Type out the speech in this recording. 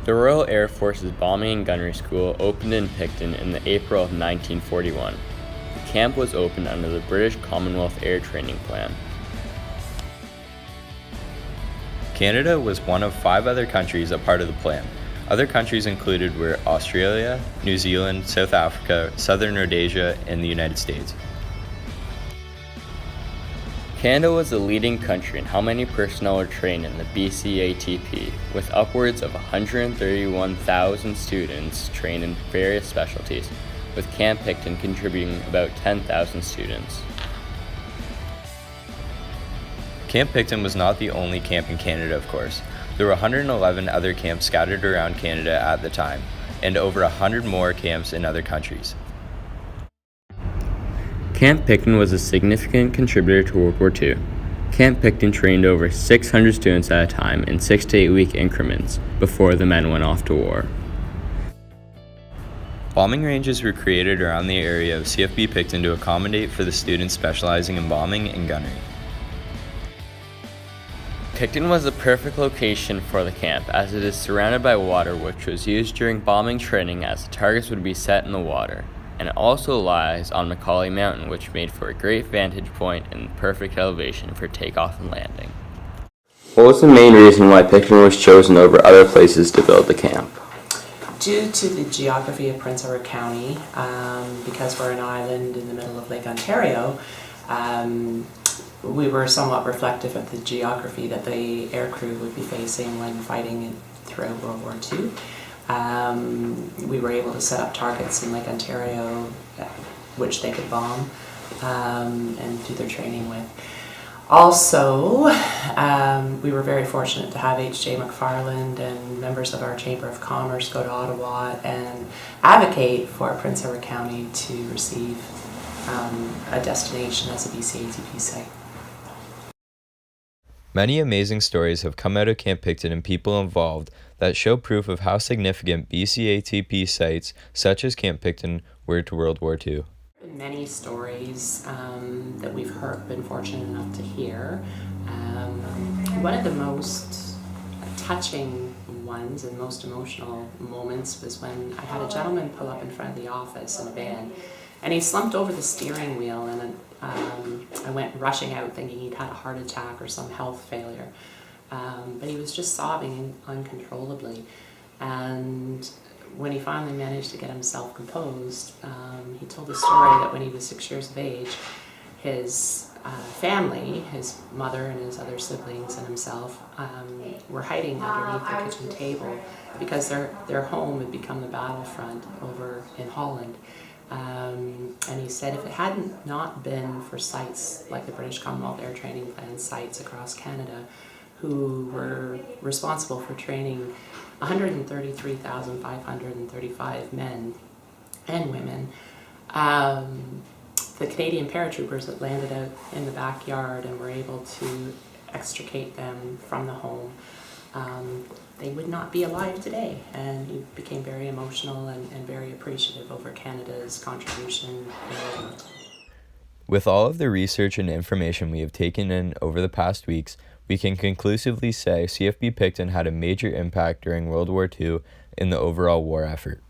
The Royal Air Force's Bombing and Gunnery School opened in Picton in the April of 1941. The camp was opened under the British Commonwealth Air Training Plan. Canada was one of 5 other countries a part of the plan. Other countries included were Australia, New Zealand, South Africa, Southern Rhodesia, and the United States. Canada was the leading country in how many personnel were trained in the BCATP, with upwards of 131,000 students trained in various specialties, with Camp Picton contributing about 10,000 students. Camp Picton was not the only camp in Canada, of course. There were 111 other camps scattered around Canada at the time, and over 100 more camps in other countries. Camp Picton was a significant contributor to World War II. Camp Picton trained over 600 students at a time in 6 to 8 week increments before the men went off to war. Bombing ranges were created around the area of CFB Picton to accommodate for the students specializing in bombing and gunnery. Picton was the perfect location for the camp, as it is surrounded by water, which was used during bombing training as the targets would be set in the water, and it also lies on Macaulay Mountain, which made for a great vantage point and perfect elevation for takeoff and landing. What was the main reason why Picton was chosen over other places to build the camp? Due to the geography of Prince Edward County, because we're an island in the middle of Lake Ontario, we were somewhat reflective of the geography that the aircrew would be facing when fighting throughout World War II. We were able to set up targets in Lake Ontario, which they could bomb and do their training with. Also, we were very fortunate to have H.J. McFarland and members of our Chamber of Commerce go to Ottawa and advocate for Prince Edward County to receive a destination as a BCATP site. Many amazing stories have come out of Camp Picton and people involved that show proof of how significant BCATP sites such as Camp Picton were to World War II. Many stories that we've been fortunate enough to hear. One of the most touching ones and most emotional moments was when I had a gentleman pull up in front of the office in a van, and he slumped over the steering wheel, and I went rushing out thinking he'd had a heart attack or some health failure. But he was just sobbing uncontrollably. And when he finally managed to get himself composed, he told the story that when he was 6 years of age, his family, his mother and his other siblings and himself, were hiding underneath the kitchen table because their home had become the battlefront over in Holland. And he said if it hadn't not been for sites like the British Commonwealth Air Training Plan sites across Canada, who were responsible for training 133,535 men and women, the Canadian paratroopers that landed out in the backyard and were able to extricate them from the home, they would not be alive today. And he became very emotional and very appreciative over Canada's contribution. With all of the research and information we have taken in over the past weeks, we can conclusively say CFB Picton had a major impact during World War II in the overall war effort.